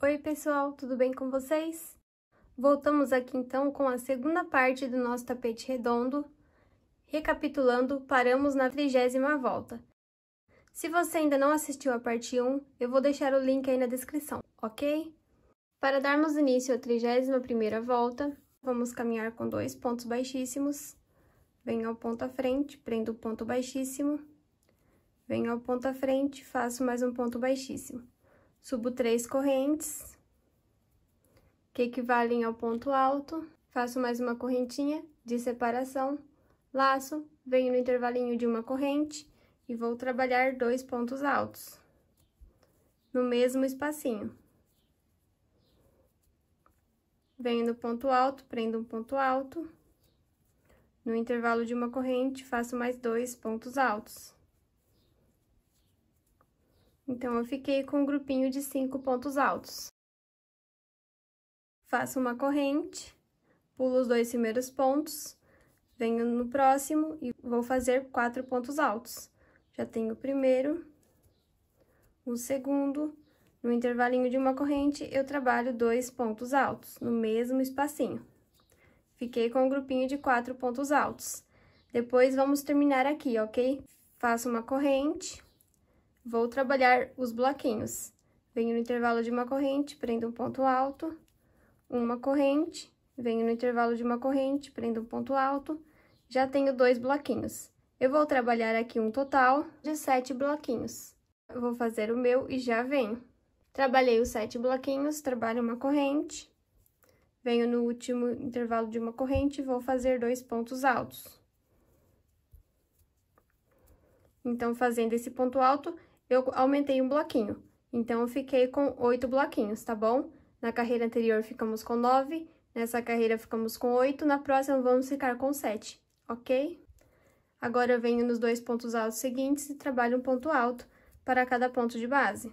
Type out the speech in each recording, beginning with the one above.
Oi pessoal, tudo bem com vocês? Voltamos aqui então com a segunda parte do nosso tapete redondo. Recapitulando, paramos na 30ª volta. Se você ainda não assistiu a parte 1, eu vou deixar o link aí na descrição, ok? Para darmos início à 31ª volta, vamos caminhar com 2 pontos baixíssimos. Venho ao ponto à frente, prendo o ponto baixíssimo. Venho ao ponto à frente, faço mais um ponto baixíssimo. Subo 3 correntes, que equivalem ao ponto alto. Faço mais uma correntinha de separação, laço, venho no intervalinho de uma corrente e vou trabalhar 2 pontos altos no mesmo espacinho. Venho no ponto alto, prendo um ponto alto. No intervalo de uma corrente, faço mais 2 pontos altos. Então, eu fiquei com um grupinho de 5 pontos altos. Faço uma corrente, pulo os 2 primeiros pontos, venho no próximo e vou fazer 4 pontos altos. Já tenho o primeiro, o segundo, no intervalinho de uma corrente, eu trabalho 2 pontos altos, no mesmo espacinho. Fiquei com um grupinho de 4 pontos altos. Depois, vamos terminar aqui, ok? Faço uma corrente. Vou trabalhar os bloquinhos. Venho no intervalo de uma corrente, prendo um ponto alto, uma corrente, venho no intervalo de uma corrente, prendo um ponto alto, já tenho 2 bloquinhos. Eu vou trabalhar aqui um total de 7 bloquinhos. Eu vou fazer o meu e já venho. Trabalhei os 7 bloquinhos, trabalho uma corrente, venho no último intervalo de uma corrente e vou fazer 2 pontos altos. Então, fazendo esse ponto alto, eu aumentei um bloquinho. Então, eu fiquei com 8 bloquinhos, tá bom? Na carreira anterior, ficamos com 9, nessa carreira, ficamos com 8, na próxima, vamos ficar com 7, ok? Agora, eu venho nos 2 pontos altos seguintes e trabalho um ponto alto para cada ponto de base,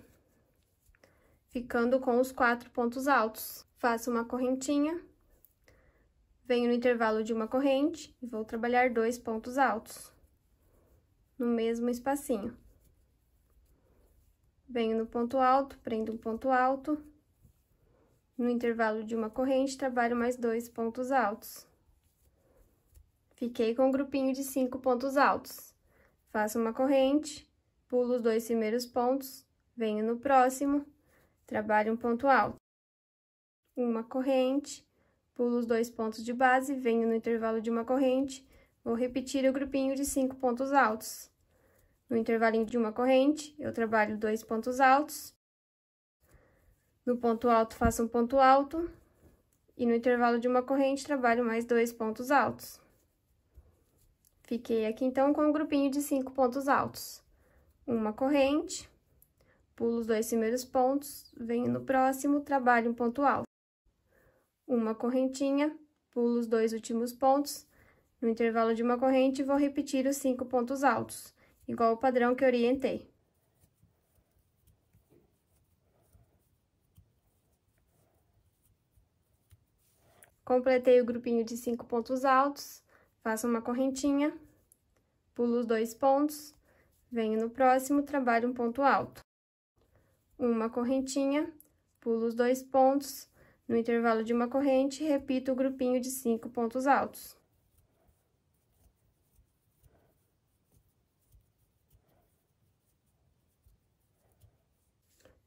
ficando com os 4 pontos altos. Faço uma correntinha, venho no intervalo de uma corrente e vou trabalhar 2 pontos altos no mesmo espacinho. Venho no ponto alto, prendo um ponto alto. No intervalo de uma corrente, trabalho mais 2 pontos altos. Fiquei com um grupinho de 5 pontos altos. Faço uma corrente, pulo os 2 primeiros pontos, venho no próximo, trabalho um ponto alto. Uma corrente, pulo os 2 pontos de base, venho no intervalo de uma corrente, vou repetir o grupinho de 5 pontos altos. No intervalinho de uma corrente, eu trabalho 2 pontos altos. No ponto alto, faço um ponto alto. E no intervalo de uma corrente, trabalho mais 2 pontos altos. Fiquei aqui, então, com um grupinho de 5 pontos altos. Uma corrente, pulo os 2 primeiros pontos, venho no próximo, trabalho um ponto alto. Uma correntinha, pulo os 2 últimos pontos. No intervalo de uma corrente, vou repetir os 5 pontos altos, igual o padrão que eu orientei. Completei o grupinho de 5 pontos altos, faço uma correntinha, pulo os 2 pontos, venho no próximo, trabalho um ponto alto. Uma correntinha, pulo os 2 pontos, no intervalo de uma corrente, repito o grupinho de 5 pontos altos.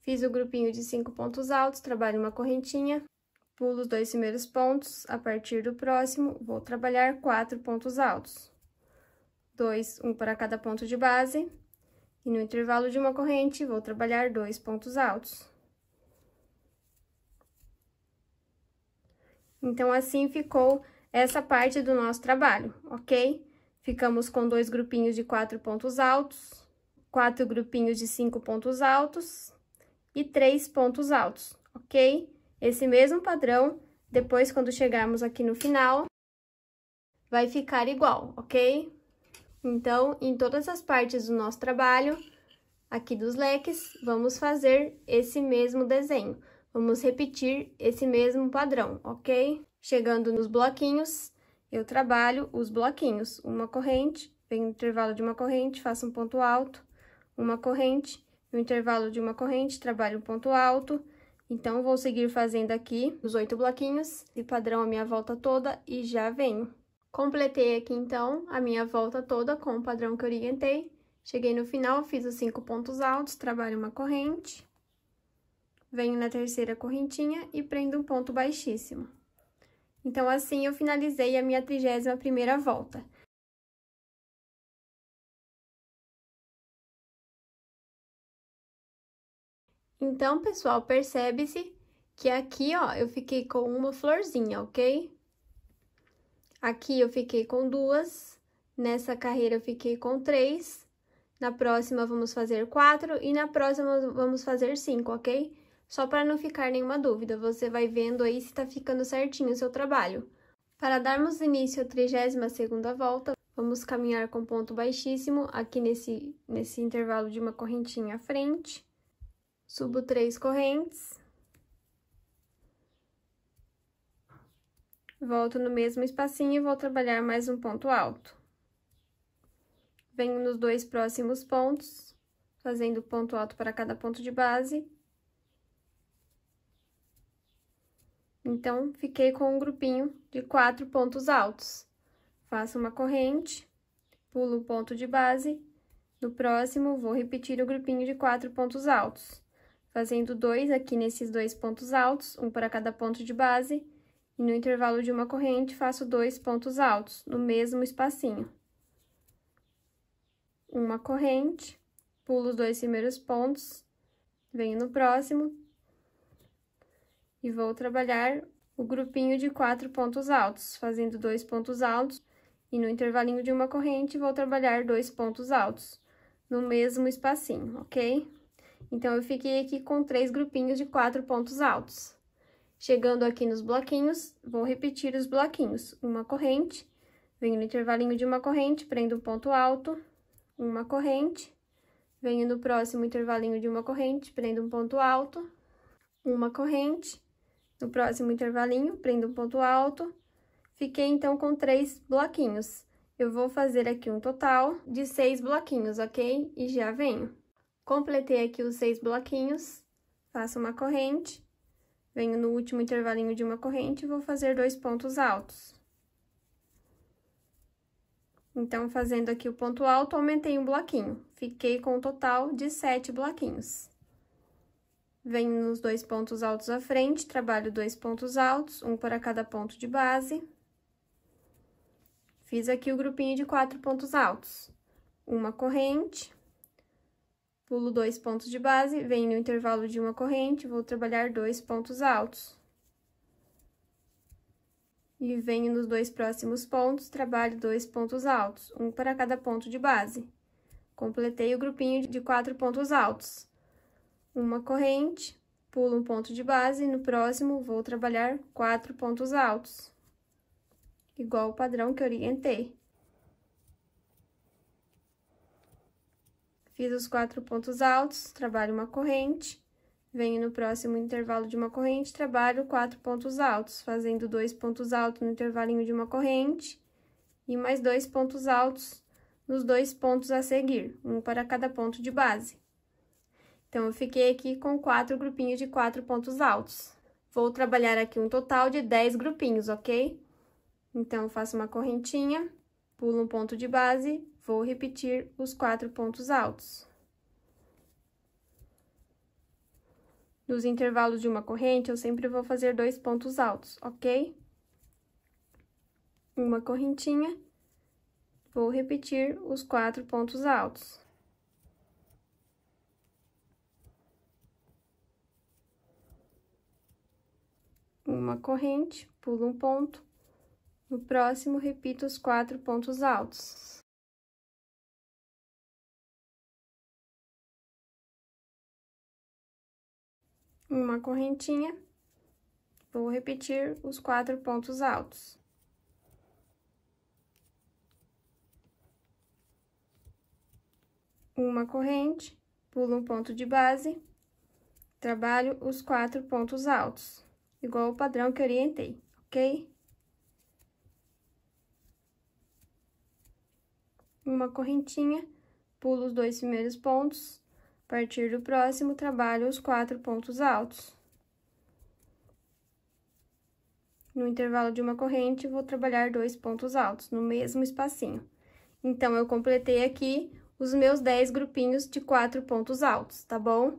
Fiz o grupinho de 5 pontos altos, trabalho uma correntinha, pulo os 2 primeiros pontos, a partir do próximo, vou trabalhar 4 pontos altos. 2, um para cada ponto de base, e no intervalo de uma corrente, vou trabalhar 2 pontos altos. Então, assim ficou essa parte do nosso trabalho, ok? Ficamos com 2 grupinhos de 4 pontos altos, 4 grupinhos de 5 pontos altos, e 3 pontos altos, ok? Esse mesmo padrão, depois, quando chegarmos aqui no final, vai ficar igual, ok? Então, em todas as partes do nosso trabalho, aqui dos leques, vamos fazer esse mesmo desenho. Vamos repetir esse mesmo padrão, ok? Chegando nos bloquinhos, eu trabalho os bloquinhos. Uma corrente, venho no intervalo de uma corrente, faço um ponto alto, uma corrente. No intervalo de uma corrente, trabalho um ponto alto, Então, vou seguir fazendo aqui os 8 bloquinhos de padrão a minha volta toda e já venho. Completei aqui, então, a minha volta toda com o padrão que eu orientei. Cheguei no final, fiz os 5 pontos altos, trabalho uma corrente. Venho na terceira correntinha e prendo um ponto baixíssimo. Então, assim, eu finalizei a minha 31ª volta. Então, pessoal, percebe-se que aqui, ó, eu fiquei com uma florzinha, ok? Aqui eu fiquei com 2, nessa carreira eu fiquei com 3, na próxima vamos fazer 4 e na próxima vamos fazer 5, ok? Só para não ficar nenhuma dúvida, você vai vendo aí se tá ficando certinho o seu trabalho. Para darmos início à 32ª volta, vamos caminhar com ponto baixíssimo aqui nesse intervalo de uma correntinha à frente. Subo 3 correntes. Volto no mesmo espacinho e vou trabalhar mais um ponto alto. Venho nos 2 próximos pontos, fazendo ponto alto para cada ponto de base. Então, fiquei com um grupinho de 4 pontos altos. Faço uma corrente, pulo o ponto de base. No próximo, vou repetir o grupinho de 4 pontos altos, fazendo 2 aqui nesses 2 pontos altos, um para cada ponto de base. E no intervalo de uma corrente, faço 2 pontos altos, no mesmo espacinho. Uma corrente, pulo os 2 primeiros pontos, venho no próximo. E vou trabalhar o grupinho de 4 pontos altos, fazendo 2 pontos altos. E no intervalinho de uma corrente, vou trabalhar 2 pontos altos, no mesmo espacinho, ok? Então, eu fiquei aqui com 3 grupinhos de 4 pontos altos. Chegando aqui nos bloquinhos, vou repetir os bloquinhos. Uma corrente, venho no intervalinho de uma corrente, prendo um ponto alto, uma corrente, venho no próximo intervalinho de uma corrente, prendo um ponto alto, uma corrente, no próximo intervalinho, prendo um ponto alto. Fiquei, então, com 3 bloquinhos. Eu vou fazer aqui um total de 6 bloquinhos, ok? E já venho. Completei aqui os 6 bloquinhos, faço uma corrente. Venho no último intervalinho de uma corrente e vou fazer 2 pontos altos. Então, fazendo aqui o ponto alto, aumentei um bloquinho. Fiquei com um total de 7 bloquinhos. Venho nos 2 pontos altos à frente, trabalho 2 pontos altos, um para cada ponto de base. Fiz aqui o grupinho de 4 pontos altos. Uma corrente. Pulo 2 pontos de base, venho no intervalo de uma corrente, vou trabalhar 2 pontos altos. E venho nos 2 próximos pontos, trabalho 2 pontos altos, um para cada ponto de base. Completei o grupinho de 4 pontos altos. Uma corrente, pulo um ponto de base, no próximo vou trabalhar 4 pontos altos. Igual o padrão que orientei. Fiz os 4 pontos altos, trabalho uma corrente, venho no próximo intervalo de uma corrente, trabalho 4 pontos altos, fazendo 2 pontos altos no intervalinho de uma corrente e mais 2 pontos altos nos 2 pontos a seguir, um para cada ponto de base. Então, eu fiquei aqui com 4 grupinhos de 4 pontos altos. Vou trabalhar aqui um total de 10 grupinhos, ok? Então, eu faço uma correntinha, pulo um ponto de base. Vou repetir os 4 pontos altos. Nos intervalos de uma corrente, eu sempre vou fazer 2 pontos altos, ok? Uma correntinha, vou repetir os 4 pontos altos. Uma corrente, pulo um ponto. No próximo, repito os 4 pontos altos. Uma correntinha, vou repetir os 4 pontos altos. Uma corrente, pulo um ponto de base, trabalho os 4 pontos altos, igual o padrão que orientei, ok? Uma correntinha, pulo os 2 primeiros pontos, a partir do próximo, trabalho os 4 pontos altos. no intervalo de uma corrente, vou trabalhar 2 pontos altos, no mesmo espacinho. Então, eu completei aqui os meus 10 grupinhos de 4 pontos altos, tá bom?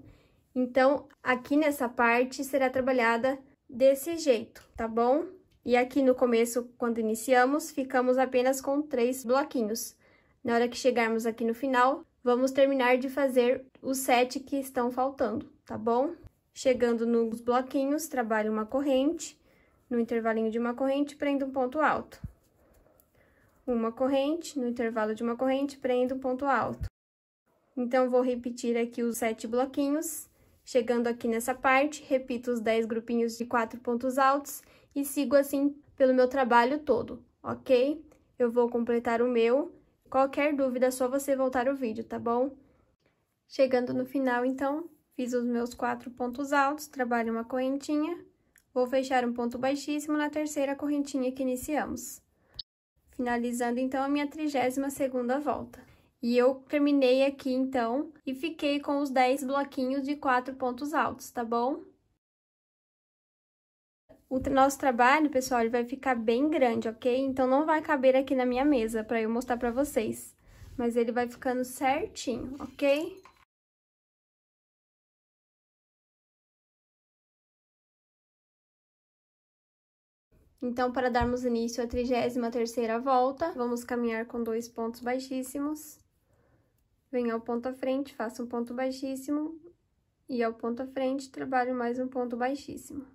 Então, aqui nessa parte, será trabalhada desse jeito, tá bom? E aqui no começo, quando iniciamos, ficamos apenas com 3 bloquinhos. Na hora que chegarmos aqui no final, vamos terminar de fazer os 7 que estão faltando, tá bom? Chegando nos bloquinhos, trabalho uma corrente, no intervalinho de uma corrente, prendo um ponto alto. Uma corrente, no intervalo de uma corrente, prendo um ponto alto. Então, vou repetir aqui os 7 bloquinhos. Chegando aqui nessa parte, repito os 10 grupinhos de 4 pontos altos e sigo assim pelo meu trabalho todo, ok? Eu vou completar o meu. Qualquer dúvida, é só você voltar o vídeo, tá bom? Chegando no final, então, fiz os meus 4 pontos altos, trabalho uma correntinha, vou fechar um ponto baixíssimo na terceira correntinha que iniciamos. Finalizando, então, a minha 32ª volta. E eu terminei aqui, então, e fiquei com os 10 bloquinhos de 4 pontos altos, tá bom? O nosso trabalho, pessoal, ele vai ficar bem grande, ok? Então, não vai caber aqui na minha mesa pra eu mostrar pra vocês. Mas ele vai ficando certinho, ok? Então, para darmos início à 33ª volta, vamos caminhar com 2 pontos baixíssimos. Venho ao ponto à frente, faço um ponto baixíssimo, e ao ponto à frente, trabalho mais um ponto baixíssimo.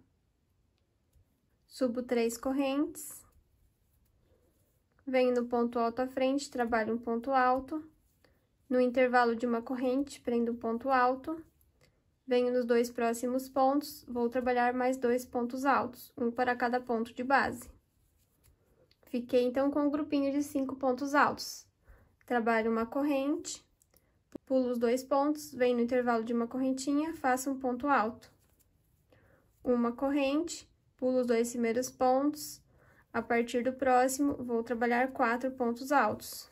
Subo 3 correntes. Venho no ponto alto à frente, trabalho um ponto alto. No intervalo de uma corrente, prendo um ponto alto. Venho nos 2 próximos pontos, vou trabalhar mais 2 pontos altos, um para cada ponto de base. Fiquei, então, com um grupinho de 5 pontos altos. Trabalho uma corrente, pulo os 2 pontos, venho no intervalo de uma correntinha, faço um ponto alto. Uma corrente, pulo os 2 primeiros pontos, a partir do próximo, vou trabalhar 4 pontos altos.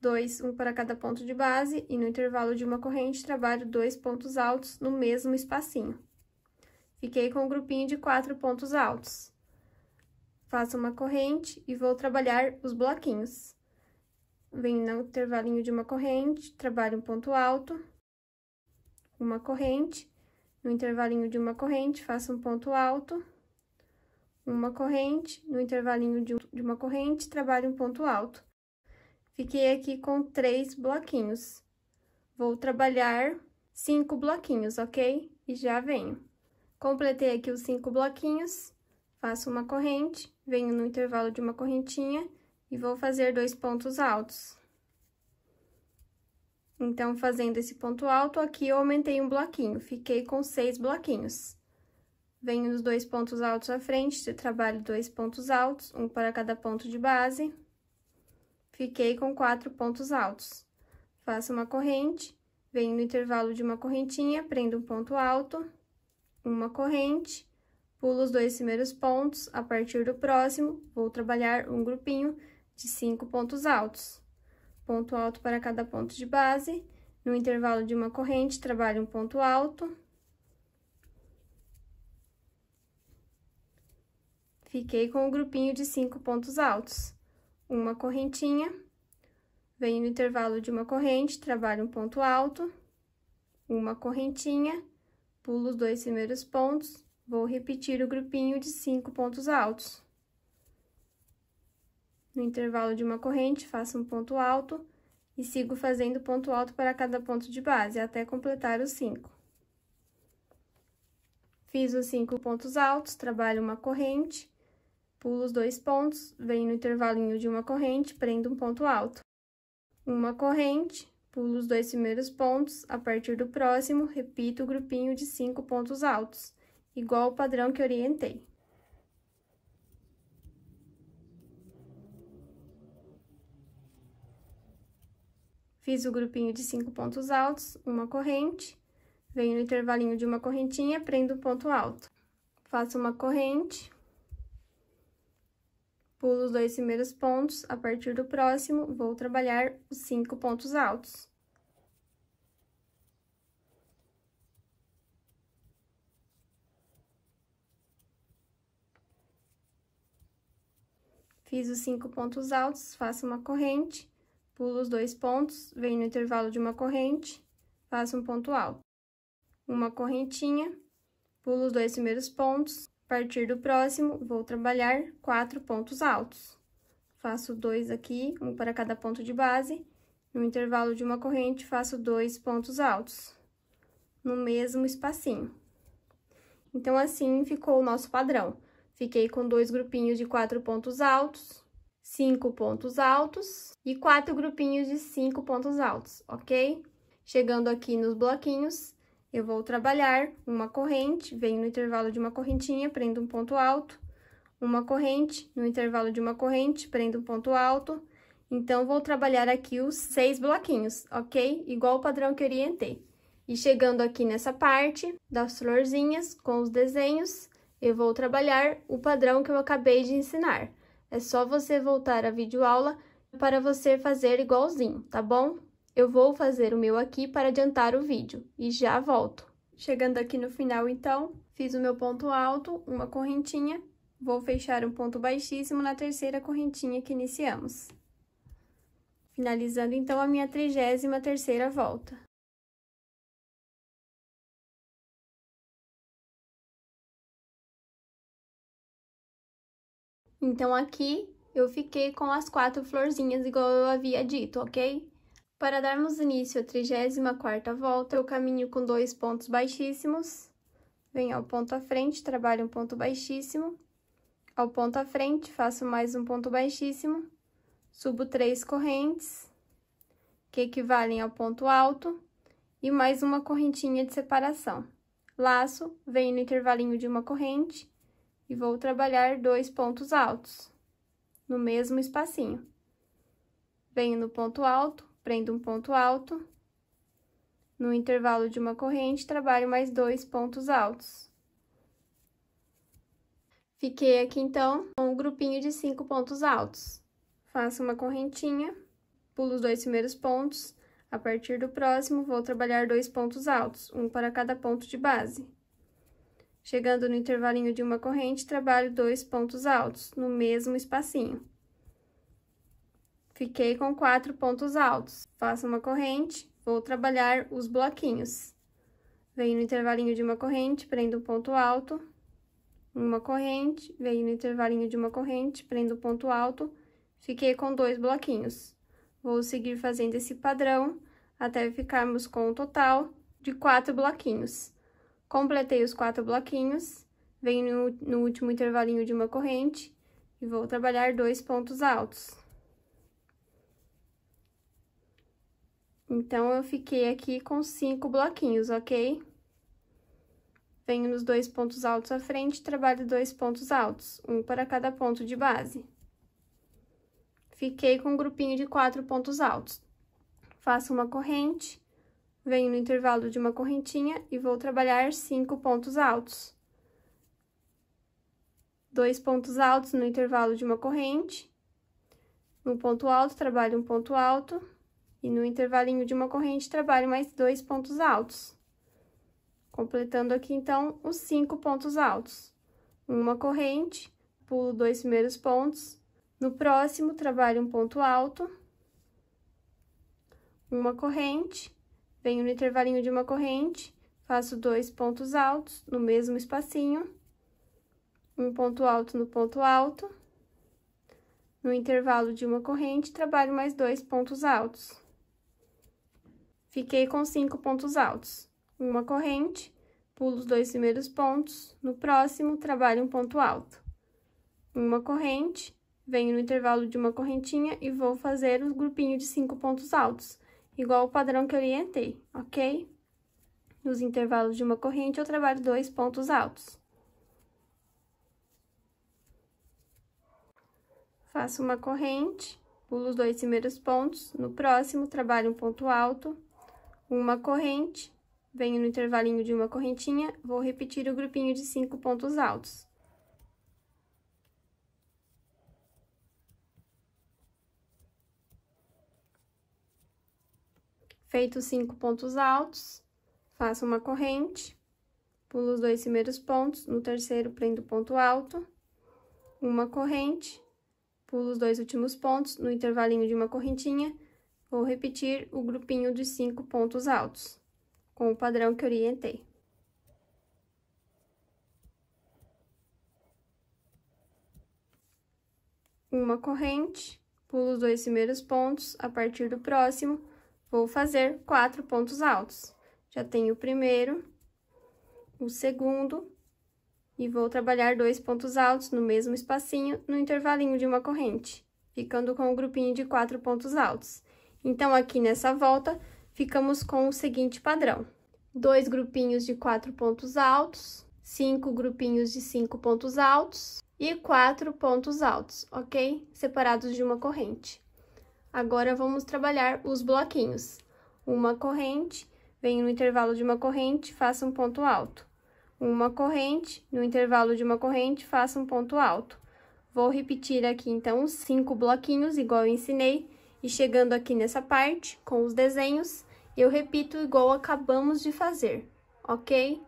2, um para cada ponto de base, e no intervalo de uma corrente, trabalho 2 pontos altos no mesmo espacinho. Fiquei com um grupinho de 4 pontos altos. Faço uma corrente e vou trabalhar os bloquinhos. Venho no intervalinho de uma corrente, trabalho um ponto alto, uma corrente, no intervalinho de uma corrente, faço um ponto alto, uma corrente, no intervalinho de uma corrente, trabalho um ponto alto. Fiquei aqui com 3 bloquinhos. Vou trabalhar 5 bloquinhos, ok? E já venho. Completei aqui os 5 bloquinhos, faço uma corrente, venho no intervalo de uma correntinha e vou fazer 2 pontos altos. Então, fazendo esse ponto alto, aqui eu aumentei um bloquinho, fiquei com 6 bloquinhos. Venho nos 2 pontos altos à frente, trabalho 2 pontos altos, um para cada ponto de base. Fiquei com 4 pontos altos. Faço uma corrente, venho no intervalo de uma correntinha, prendo um ponto alto, uma corrente, pulo os 2 primeiros pontos, a partir do próximo, vou trabalhar um grupinho de 5 pontos altos. Ponto alto para cada ponto de base, no intervalo de uma corrente, trabalho um ponto alto. Fiquei com um grupinho de 5 pontos altos. Uma correntinha, venho no intervalo de uma corrente, trabalho um ponto alto, uma correntinha, pulo os 2 primeiros pontos, vou repetir o grupinho de 5 pontos altos. No intervalo de uma corrente, faço um ponto alto e sigo fazendo ponto alto para cada ponto de base, até completar os 5. Fiz os 5 pontos altos, trabalho uma corrente, pulo os 2 pontos, venho no intervalinho de uma corrente, prendo um ponto alto. Uma corrente, pulo os 2 primeiros pontos, a partir do próximo, repito o grupinho de 5 pontos altos, igual ao padrão que orientei. Fiz o grupinho de 5 pontos altos, uma corrente, venho no intervalinho de uma correntinha, prendo o ponto alto. Faço uma corrente, pulo os 2 primeiros pontos, a partir do próximo, vou trabalhar os 5 pontos altos. Fiz os 5 pontos altos, faço uma corrente, pulo os 2 pontos, venho no intervalo de uma corrente, faço um ponto alto. Uma correntinha, pulo os 2 primeiros pontos, a partir do próximo, vou trabalhar 4 pontos altos. Faço 2 aqui, um para cada ponto de base, no intervalo de uma corrente, faço 2 pontos altos, no mesmo espacinho. Então, assim ficou o nosso padrão. Fiquei com 2 grupinhos de 4 pontos altos, 5 pontos altos e 4 grupinhos de 5 pontos altos, ok? Chegando aqui nos bloquinhos, eu vou trabalhar uma corrente, venho no intervalo de uma correntinha, prendo um ponto alto, uma corrente, no intervalo de uma corrente, prendo um ponto alto. Então, vou trabalhar aqui os 6 bloquinhos, ok? Igual o padrão que eu orientei. E chegando aqui nessa parte das florzinhas com os desenhos, eu vou trabalhar o padrão que eu acabei de ensinar. É só você voltar à videoaula para você fazer igualzinho, tá bom? Eu vou fazer o meu aqui para adiantar o vídeo e já volto. Chegando aqui no final, então, fiz o meu ponto alto, uma correntinha, vou fechar um ponto baixíssimo na terceira correntinha que iniciamos. Finalizando, então, a minha 33ª volta. Então, aqui, eu fiquei com as 4 florzinhas, igual eu havia dito, ok? Para darmos início à 34ª volta, eu caminho com 2 pontos baixíssimos, venho ao ponto à frente, trabalho um ponto baixíssimo, ao ponto à frente, faço mais um ponto baixíssimo, subo 3 correntes, que equivalem ao ponto alto, e mais uma correntinha de separação. Laço, venho no intervalinho de uma corrente, e vou trabalhar 2 pontos altos, no mesmo espacinho. Venho no ponto alto, prendo um ponto alto, no intervalo de uma corrente, trabalho mais 2 pontos altos. Fiquei aqui, então, com um grupinho de 5 pontos altos. Faço uma correntinha, pulo os 2 primeiros pontos, a partir do próximo, vou trabalhar 2 pontos altos, um para cada ponto de base. Chegando no intervalinho de uma corrente, trabalho 2 pontos altos, no mesmo espacinho. Fiquei com 4 pontos altos. Faço uma corrente, vou trabalhar os bloquinhos. Venho no intervalinho de uma corrente, prendo um ponto alto, uma corrente, venho no intervalinho de uma corrente, prendo um ponto alto, fiquei com 2 bloquinhos. Vou seguir fazendo esse padrão até ficarmos com um total de 4 bloquinhos. Completei os 4 bloquinhos, venho no último intervalinho de uma corrente e vou trabalhar 2 pontos altos. Então, eu fiquei aqui com 5 bloquinhos, ok? Venho nos 2 pontos altos à frente, trabalho 2 pontos altos, um para cada ponto de base. Fiquei com um grupinho de 4 pontos altos. Faço uma corrente, venho no intervalo de uma correntinha e vou trabalhar 5 pontos altos. 2 pontos altos no intervalo de uma corrente. No ponto alto, trabalho um ponto alto. E no intervalinho de uma corrente, trabalho mais 2 pontos altos. Completando aqui, então, os 5 pontos altos. Uma corrente, pulo 2 primeiros pontos. No próximo, trabalho um ponto alto. Uma corrente, venho no intervalinho de uma corrente, faço 2 pontos altos no mesmo espacinho. Um ponto alto no ponto alto. No intervalo de uma corrente, trabalho mais 2 pontos altos. Fiquei com 5 pontos altos. Uma corrente, pulo os 2 primeiros pontos, no próximo, trabalho um ponto alto. Uma corrente, venho no intervalo de uma correntinha e vou fazer um grupinho de 5 pontos altos, igual o padrão que eu orientei, ok? Nos intervalos de uma corrente, eu trabalho 2 pontos altos. Faço uma corrente, pulo os 2 primeiros pontos, no próximo, trabalho um ponto alto. Uma corrente, venho no intervalinho de uma correntinha, vou repetir o grupinho de 5 pontos altos. Feito 5 pontos altos, faço uma corrente, pulo os 2 primeiros pontos, no terceiro prendo ponto alto, uma corrente, pulo os 2 últimos pontos no intervalinho de uma correntinha, vou repetir o grupinho de 5 pontos altos, com o padrão que orientei. Uma corrente, pulo os 2 primeiros pontos, a partir do próximo, vou fazer 4 pontos altos. Já tenho o primeiro, o segundo, e vou trabalhar 2 pontos altos no mesmo espacinho, no intervalinho de uma corrente, ficando com o grupinho de 4 pontos altos. Então, aqui nessa volta, ficamos com o seguinte padrão: 2 grupinhos de 4 pontos altos, 5 grupinhos de 5 pontos altos e 4 pontos altos, ok? Separados de uma corrente. Agora, vamos trabalhar os bloquinhos. Uma corrente, venho no intervalo de uma corrente, faço um ponto alto. Uma corrente, no intervalo de uma corrente, faço um ponto alto. Vou repetir aqui, então, os 5 bloquinhos, igual eu ensinei, e chegando aqui nessa parte, com os desenhos, eu repito igual acabamos de fazer, ok?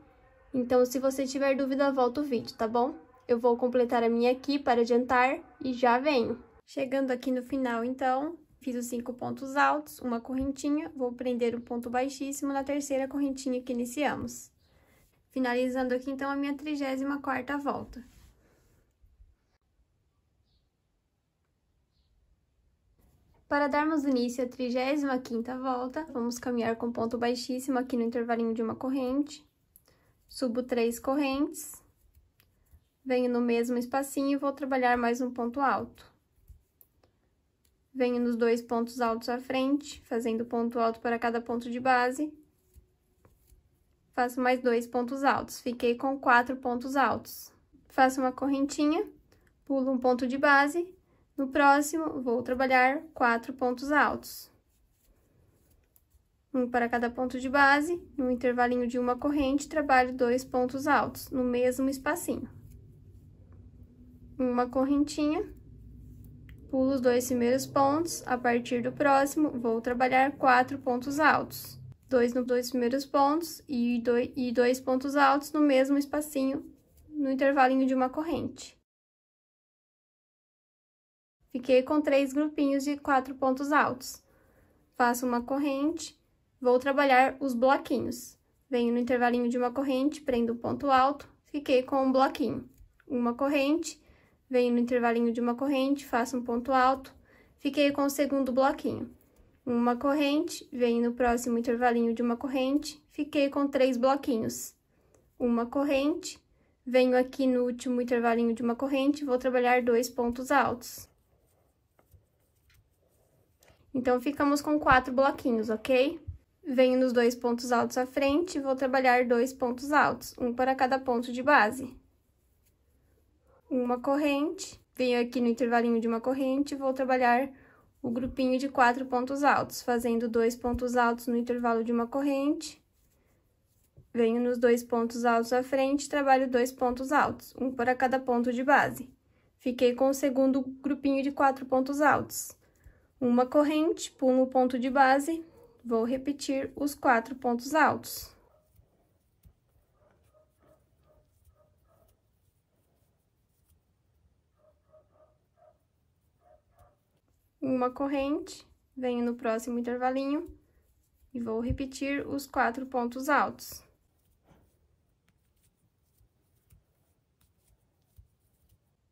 Então, se você tiver dúvida, volta o vídeo, tá bom? Eu vou completar a minha aqui para adiantar e já venho. Chegando aqui no final, então, fiz os 5 pontos altos, uma correntinha, vou prender o ponto baixíssimo na terceira correntinha que iniciamos. Finalizando aqui, então, a minha 34ª volta. Para darmos início à 35ª volta, vamos caminhar com ponto baixíssimo aqui no intervalinho de uma corrente. Subo 3 correntes. Venho no mesmo espacinho e vou trabalhar mais um ponto alto. Venho nos 2 pontos altos à frente, fazendo ponto alto para cada ponto de base. Faço mais 2 pontos altos, fiquei com 4 pontos altos. Faço uma correntinha, pulo um ponto de base, no próximo vou trabalhar 4 pontos altos. Um para cada ponto de base, no intervalinho de uma corrente, trabalho 2 pontos altos, no mesmo espacinho. Uma correntinha, pulo os 2 primeiros pontos, a partir do próximo, vou trabalhar 4 pontos altos. 2 nos 2 primeiros pontos e 2 pontos altos no mesmo espacinho, no intervalinho de uma corrente. Fiquei com 3 grupinhos de 4 pontos altos. Faço uma corrente, vou trabalhar os bloquinhos. Venho no intervalinho de uma corrente, prendo o ponto alto, fiquei com um bloquinho. Uma corrente, venho no intervalinho de uma corrente, faço um ponto alto, fiquei com o segundo bloquinho. Uma corrente, venho no próximo intervalinho de uma corrente, fiquei com 3 bloquinhos. Uma corrente, venho aqui no último intervalinho de uma corrente, vou trabalhar 2 pontos altos. Então, ficamos com 4 bloquinhos, ok? Venho nos 2 pontos altos à frente, vou trabalhar 2 pontos altos, um para cada ponto de base. Uma corrente, venho aqui no intervalinho de uma corrente, vou trabalhar o grupinho de 4 pontos altos, fazendo 2 pontos altos no intervalo de uma corrente. Venho nos 2 pontos altos à frente, trabalho 2 pontos altos, um para cada ponto de base. Fiquei com o segundo grupinho de 4 pontos altos. Uma corrente, pulo o ponto de base, vou repetir os 4 pontos altos. Uma corrente, venho no próximo intervalinho e vou repetir os 4 pontos altos.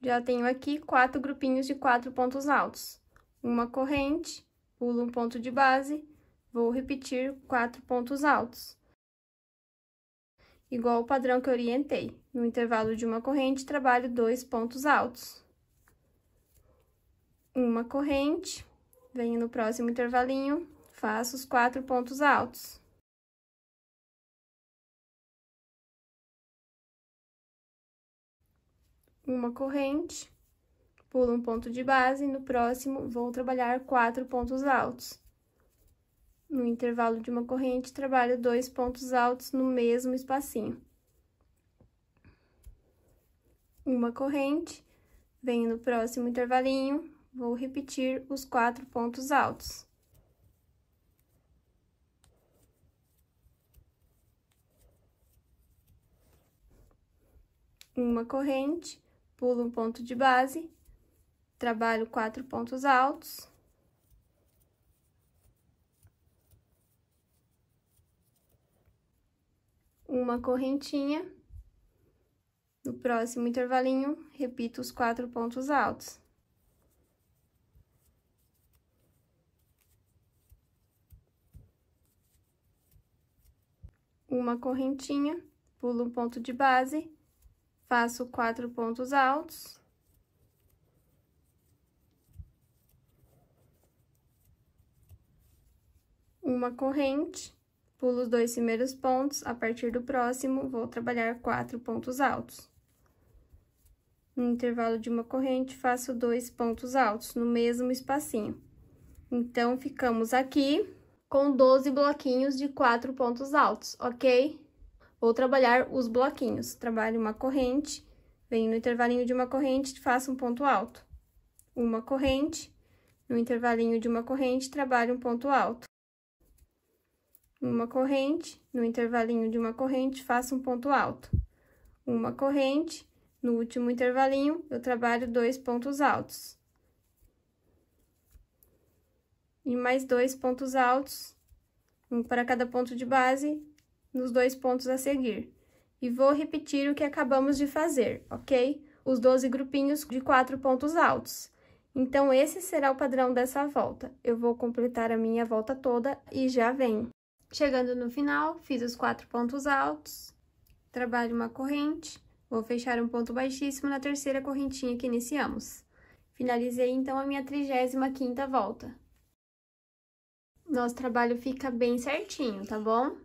Já tenho aqui 4 grupinhos de 4 pontos altos. Uma corrente, pulo um ponto de base, vou repetir 4 pontos altos. Igual o padrão que eu orientei. No intervalo de uma corrente, trabalho 2 pontos altos. Uma corrente, venho no próximo intervalinho, faço os 4 pontos altos. Uma corrente, pulo um ponto de base, no próximo vou trabalhar 4 pontos altos. No intervalo de uma corrente, trabalho 2 pontos altos no mesmo espacinho. Uma corrente, venho no próximo intervalinho, vou repetir os 4 pontos altos. Uma corrente, pulo um ponto de base, trabalho 4 pontos altos. Uma correntinha. No próximo intervalinho, repito os 4 pontos altos. Uma correntinha, pulo um ponto de base, faço 4 pontos altos. Uma corrente, pulo os 2 primeiros pontos, a partir do próximo, vou trabalhar 4 pontos altos. No intervalo de uma corrente, faço 2 pontos altos, no mesmo espacinho. Então, ficamos aqui com 12 bloquinhos de 4 pontos altos, ok? Vou trabalhar os bloquinhos. Trabalho uma corrente, venho no intervalinho de uma corrente, faço um ponto alto. Uma corrente, no intervalinho de uma corrente, trabalho um ponto alto. Uma corrente, no intervalinho de uma corrente, faço um ponto alto. Uma corrente, no último intervalinho, eu trabalho 2 pontos altos. E mais 2 pontos altos, um para cada ponto de base, nos 2 pontos a seguir. E vou repetir o que acabamos de fazer, ok? Os 12 grupinhos de 4 pontos altos. Então, esse será o padrão dessa volta. Eu vou completar a minha volta toda e já venho. Chegando no final, fiz os 4 pontos altos, trabalho uma corrente, vou fechar um ponto baixíssimo na terceira correntinha que iniciamos. Finalizei, então, a minha 35ª volta. Nosso trabalho fica bem certinho, tá bom?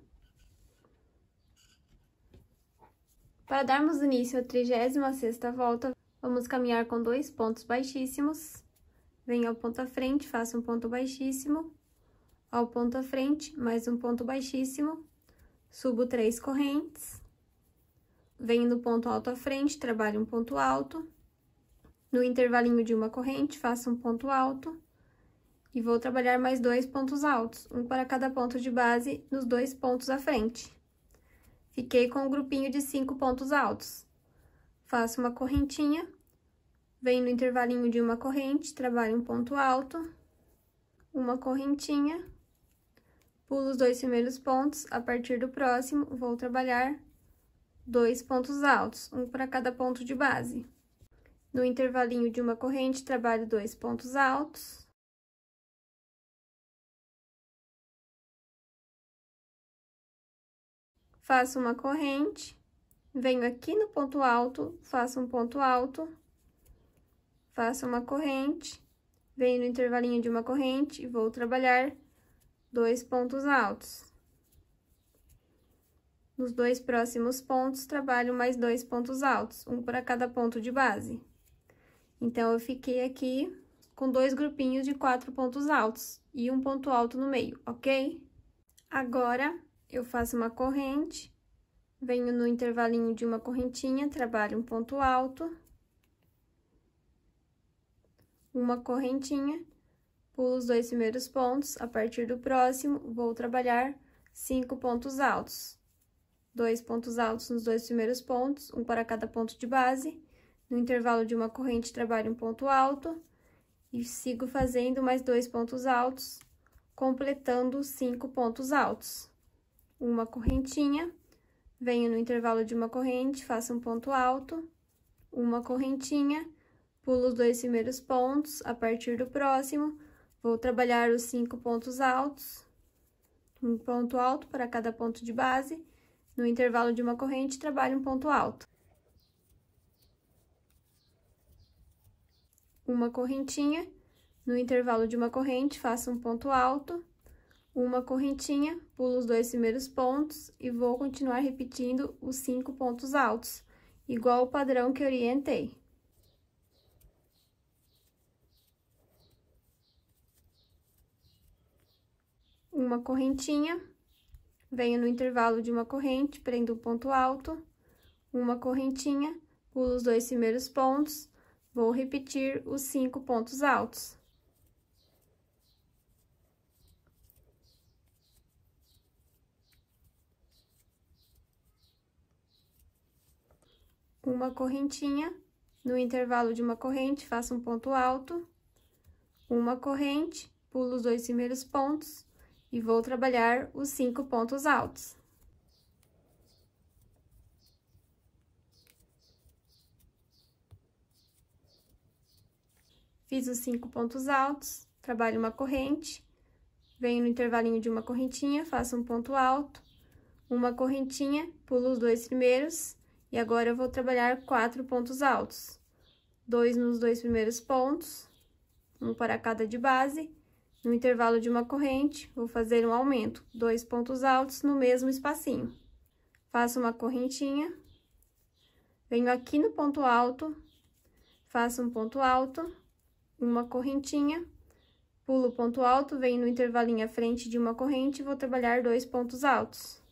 Para darmos início à 36ª volta, vamos caminhar com 2 pontos baixíssimos. Venho ao ponto à frente, faço um ponto baixíssimo. Ao ponto à frente, mais um ponto baixíssimo. Subo 3 correntes. Venho no ponto alto à frente, trabalho um ponto alto. No intervalinho de uma corrente, faço um ponto alto. E vou trabalhar mais 2 pontos altos, um para cada ponto de base nos 2 pontos à frente. Fiquei com um grupinho de 5 pontos altos. Faço uma correntinha, venho no intervalinho de uma corrente, trabalho um ponto alto, uma correntinha, pulo os 2 primeiros pontos, a partir do próximo, vou trabalhar 2 pontos altos, um para cada ponto de base. No intervalinho de uma corrente, trabalho 2 pontos altos. Faço uma corrente, venho aqui no ponto alto, faço um ponto alto, faço uma corrente, venho no intervalinho de uma corrente e vou trabalhar 2 pontos altos. Nos 2 próximos pontos, trabalho mais 2 pontos altos, um para cada ponto de base. Então, eu fiquei aqui com 2 grupinhos de 4 pontos altos e um ponto alto no meio, ok? Agora, eu faço uma corrente, venho no intervalinho de uma correntinha, trabalho um ponto alto, uma correntinha, pulo os 2 primeiros pontos, a partir do próximo, vou trabalhar 5 pontos altos. 2 pontos altos nos 2 primeiros pontos, um para cada ponto de base. No intervalo de uma corrente, trabalho um ponto alto e sigo fazendo mais 2 pontos altos, completando 5 pontos altos. Uma correntinha, venho no intervalo de uma corrente, faço um ponto alto, uma correntinha, pulo os 2 primeiros pontos, a partir do próximo, vou trabalhar os 5 pontos altos, um ponto alto para cada ponto de base, no intervalo de uma corrente, trabalho um ponto alto. Uma correntinha, no intervalo de uma corrente, faço um ponto alto, uma correntinha, pulo os 2 primeiros pontos e vou continuar repetindo os 5 pontos altos, igual o padrão que orientei. Uma correntinha, venho no intervalo de uma corrente, prendo o ponto alto, uma correntinha, pulo os 2 primeiros pontos, vou repetir os 5 pontos altos. Uma correntinha, No intervalo de uma corrente, faço um ponto alto, uma corrente, pulo os 2 primeiros pontos e vou trabalhar os 5 pontos altos. Fiz os 5 pontos altos, trabalho uma corrente, venho no intervalinho de uma correntinha, faço um ponto alto, uma correntinha, pulo os 2 primeiros, e agora eu vou trabalhar 4 pontos altos. 2 nos 2 primeiros pontos, um para cada de base, no intervalo de uma corrente, vou fazer um aumento, 2 pontos altos no mesmo espacinho. Faço uma correntinha, venho aqui no ponto alto, faço um ponto alto, uma correntinha, pulo o ponto alto, venho no intervalinho à frente de uma corrente e vou trabalhar 2 pontos altos.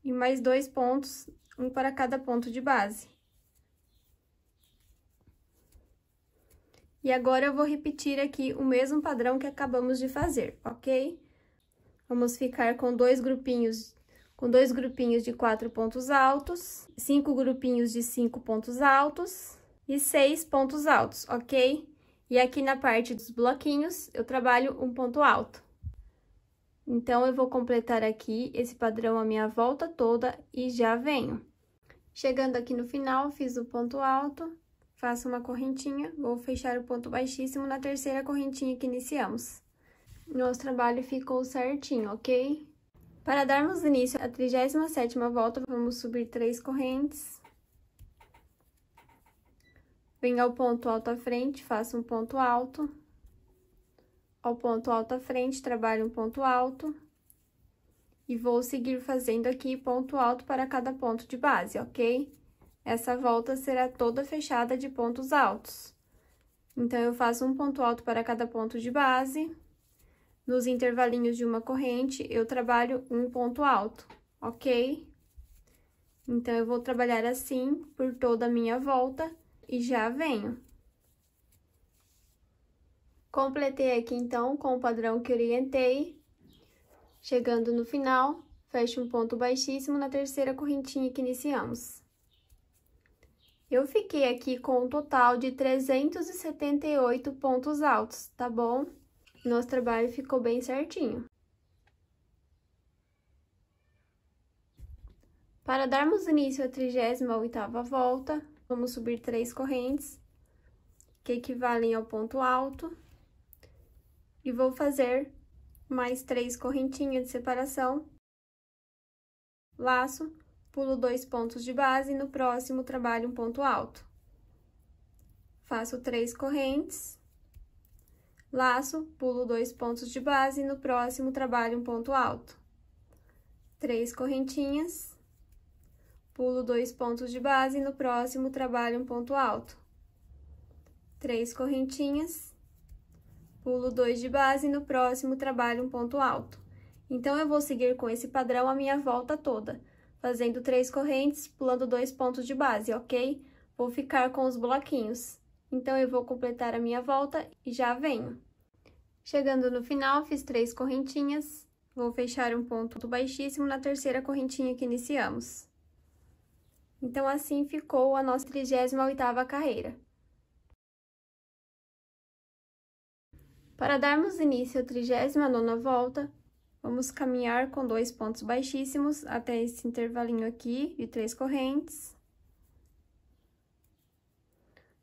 E mais 2 pontos, um para cada ponto de base. E agora, eu vou repetir aqui o mesmo padrão que acabamos de fazer, ok? Vamos ficar com dois grupinhos de 4 pontos altos, 5 grupinhos de 5 pontos altos e 6 pontos altos, ok? E aqui na parte dos bloquinhos, eu trabalho um ponto alto. Então, eu vou completar aqui esse padrão a minha volta toda e já venho. Chegando aqui no final, fiz o ponto alto, faço uma correntinha, vou fechar o ponto baixíssimo na terceira correntinha que iniciamos. Nosso trabalho ficou certinho, ok? Para darmos início à 37ª volta, vamos subir 3 correntes. Venho ao ponto alto à frente, faço um ponto alto. Ao ponto alto à frente, trabalho um ponto alto. E vou seguir fazendo aqui ponto alto para cada ponto de base, ok? Essa volta será toda fechada de pontos altos. Então, eu faço um ponto alto para cada ponto de base. Nos intervalinhos de uma corrente, eu trabalho um ponto alto, ok? Então, eu vou trabalhar assim por toda a minha volta e já venho. Completei aqui, então, com o padrão que orientei. Chegando no final, fecho um ponto baixíssimo na terceira correntinha que iniciamos. Eu fiquei aqui com um total de 378 pontos altos, tá bom? Nosso trabalho ficou bem certinho. Para darmos início à 38ª volta, vamos subir 3 correntes, que equivalem ao ponto alto. E vou fazer mais 3 correntinhas de separação, laço, pulo 2 pontos de base e no próximo trabalho um ponto alto. Faço 3 correntes, laço, pulo 2 pontos de base e no próximo trabalho um ponto alto. 3 correntinhas, pulo 2 pontos de base e no próximo trabalho um ponto alto. 3 correntinhas, pulo 2 de base e no próximo trabalho um ponto alto. Então, eu vou seguir com esse padrão a minha volta toda, fazendo 3 correntes, pulando 2 pontos de base, ok? Vou ficar com os bloquinhos. Então, eu vou completar a minha volta e já venho. Chegando no final, fiz 3 correntinhas, vou fechar um ponto baixíssimo na terceira correntinha que iniciamos. Então, assim ficou a nossa 38ª carreira. Para darmos início à 39ª volta, vamos caminhar com 2 pontos baixíssimos até esse intervalinho aqui de 3 correntes.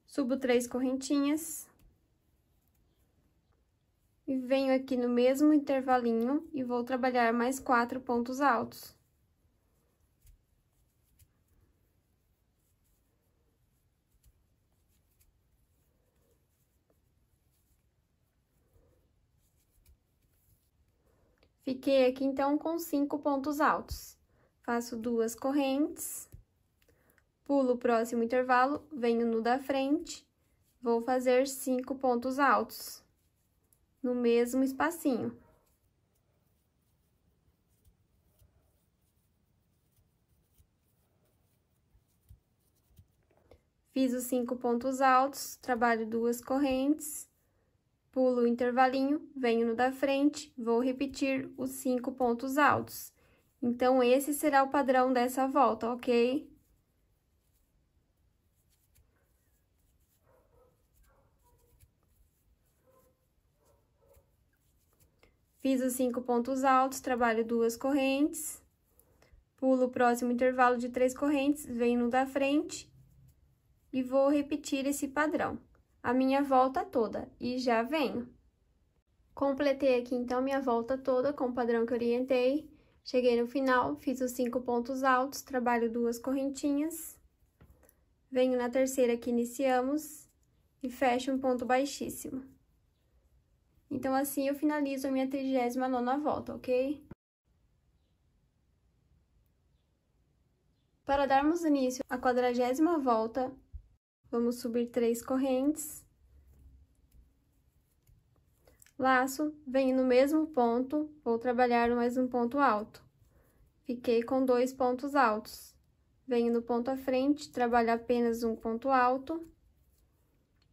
Subo 3 correntinhas. E venho aqui no mesmo intervalinho e vou trabalhar mais 4 pontos altos. Fiquei aqui, então, com 5 pontos altos. Faço 2 correntes, pulo o próximo intervalo, venho no da frente, vou fazer 5 pontos altos, no mesmo espacinho. Fiz os 5 pontos altos, trabalho 2 correntes, pulo o intervalinho, venho no da frente, vou repetir os 5 pontos altos. Então, esse será o padrão dessa volta, ok? Fiz os 5 pontos altos, trabalho 2 correntes, pulo o próximo intervalo de 3 correntes, venho no da frente e vou repetir esse padrão, a minha volta toda, e já venho. Completei aqui, então, minha volta toda com o padrão que orientei. Cheguei no final, fiz os 5 pontos altos, trabalho 2 correntinhas, venho na terceira que iniciamos e fecho um ponto baixíssimo. Então, assim, eu finalizo a minha 39ª volta, ok? Para darmos início à 40ª volta, vamos subir 3 correntes, laço, venho no mesmo ponto, vou trabalhar mais um ponto alto. Fiquei com 2 pontos altos. Venho no ponto à frente, trabalho apenas um ponto alto.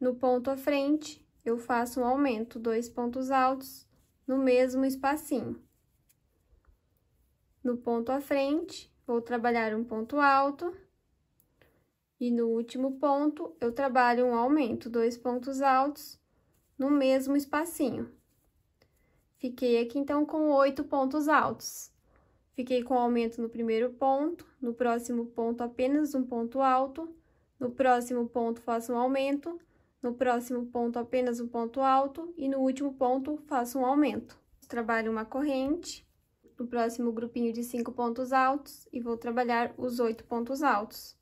No ponto à frente, eu faço um aumento, 2 pontos altos, no mesmo espacinho. No ponto à frente, vou trabalhar um ponto alto. E no último ponto, eu trabalho um aumento, 2 pontos altos, no mesmo espacinho. Fiquei aqui, então, com 8 pontos altos. Fiquei com aumento no primeiro ponto, no próximo ponto apenas um ponto alto, no próximo ponto faço um aumento, no próximo ponto apenas um ponto alto e no último ponto faço um aumento. Trabalho uma corrente, no próximo grupinho de 5 pontos altos e vou trabalhar os 8 pontos altos.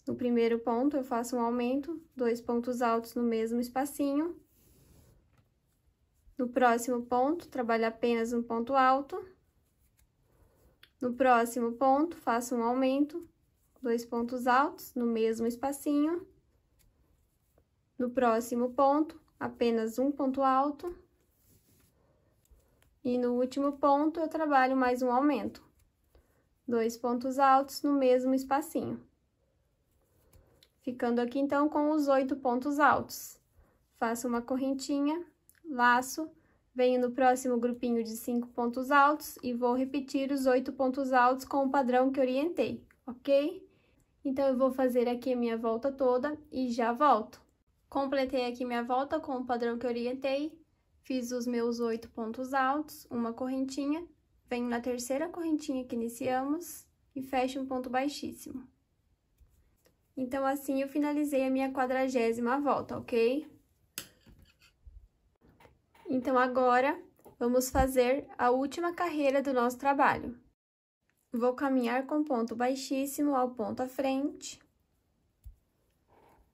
No primeiro ponto, eu faço um aumento, 2 pontos altos no mesmo espacinho. No próximo ponto, trabalho apenas um ponto alto. No próximo ponto, faço um aumento, 2 pontos altos no mesmo espacinho. No próximo ponto, apenas um ponto alto. E no último ponto, eu trabalho mais um aumento, 2 pontos altos no mesmo espacinho. Ficando aqui, então, com os 8 pontos altos. Faço uma correntinha, laço, venho no próximo grupinho de 5 pontos altos e vou repetir os 8 pontos altos com o padrão que orientei, ok? Então, eu vou fazer aqui a minha volta toda e já volto. Completei aqui minha volta com o padrão que orientei, fiz os meus 8 pontos altos, uma correntinha, venho na terceira correntinha que iniciamos e fecho um ponto baixíssimo. Então, assim, eu finalizei a minha 40ª volta, ok? Então, agora, vamos fazer a última carreira do nosso trabalho. Vou caminhar com ponto baixíssimo ao ponto à frente.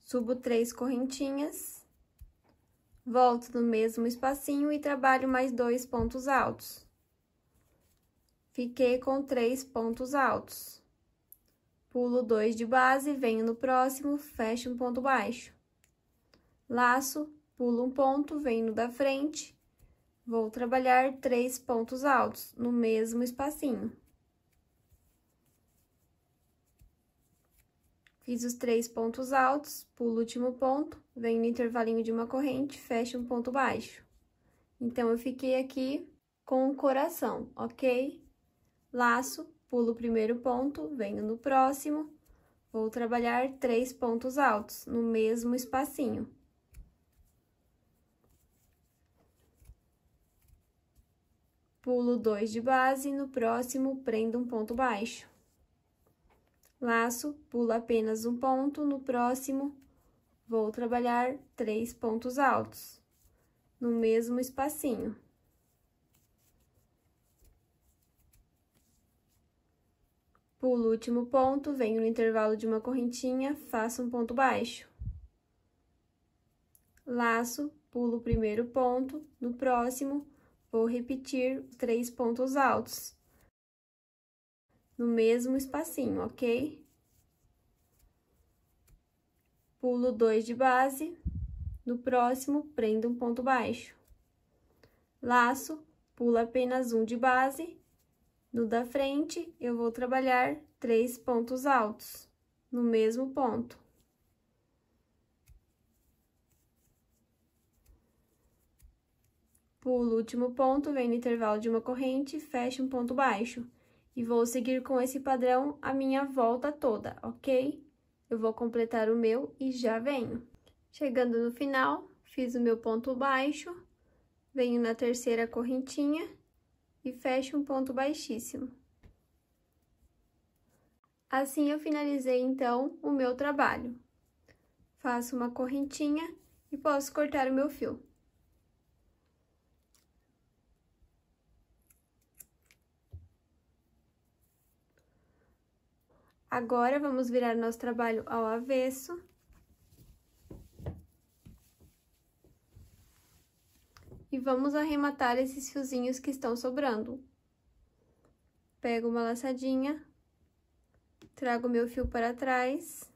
Subo 3 correntinhas. Volto no mesmo espacinho e trabalho mais 2 pontos altos. Fiquei com 3 pontos altos. Pulo 2 de base, venho no próximo, fecho um ponto baixo. Laço, pulo um ponto, venho no da frente, vou trabalhar 3 pontos altos no mesmo espacinho. Fiz os 3 pontos altos, pulo o último ponto, venho no intervalinho de uma corrente, fecho um ponto baixo. Então, eu fiquei aqui com um coração, ok? Laço, pulo o primeiro ponto, venho no próximo, vou trabalhar 3 pontos altos no mesmo espacinho. Pulo 2 de base, no próximo, prendo um ponto baixo. Laço, pulo apenas um ponto, no próximo, vou trabalhar 3 pontos altos no mesmo espacinho. Pulo o último ponto, venho no intervalo de uma correntinha, faço um ponto baixo. Laço, pulo o primeiro ponto, no próximo, vou repetir 3 pontos altos. No mesmo espacinho, ok? Pulo 2 de base, no próximo, prendo um ponto baixo. Laço, pulo apenas um de base. No da frente, eu vou trabalhar 3 pontos altos, no mesmo ponto. Pulo o último ponto, venho no intervalo de uma corrente, fecho um ponto baixo. E vou seguir com esse padrão a minha volta toda, ok? Eu vou completar o meu e já venho. Chegando no final, fiz o meu ponto baixo, venho na terceira correntinha e fecho um ponto baixíssimo. Assim, eu finalizei, então, o meu trabalho. Faço uma correntinha e posso cortar o meu fio. Agora, vamos virar nosso trabalho ao avesso. E vamos arrematar esses fiozinhos que estão sobrando. Pego uma laçadinha, trago meu fio para trás.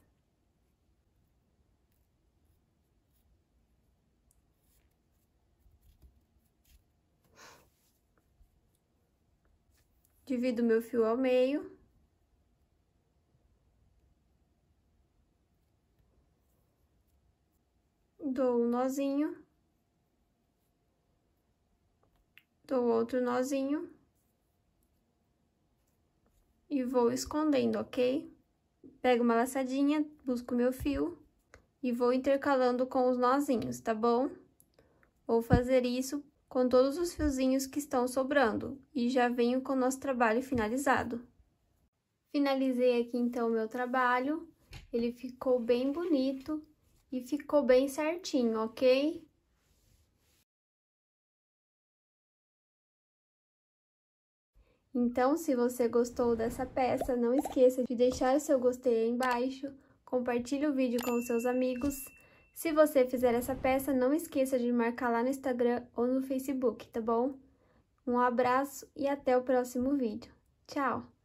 Divido meu fio ao meio. Dou um nozinho. Dou outro nozinho. E vou escondendo, ok? Pego uma laçadinha, busco meu fio e vou intercalando com os nozinhos, tá bom? Vou fazer isso com todos os fiozinhos que estão sobrando e já venho com o nosso trabalho finalizado. Finalizei aqui, então, o meu trabalho. Ele ficou bem bonito e ficou bem certinho, ok? Então, se você gostou dessa peça, não esqueça de deixar o seu gostei aí embaixo, compartilhe o vídeo com os seus amigos. Se você fizer essa peça, não esqueça de marcar lá no Instagram ou no Facebook, tá bom? Um abraço e até o próximo vídeo. Tchau!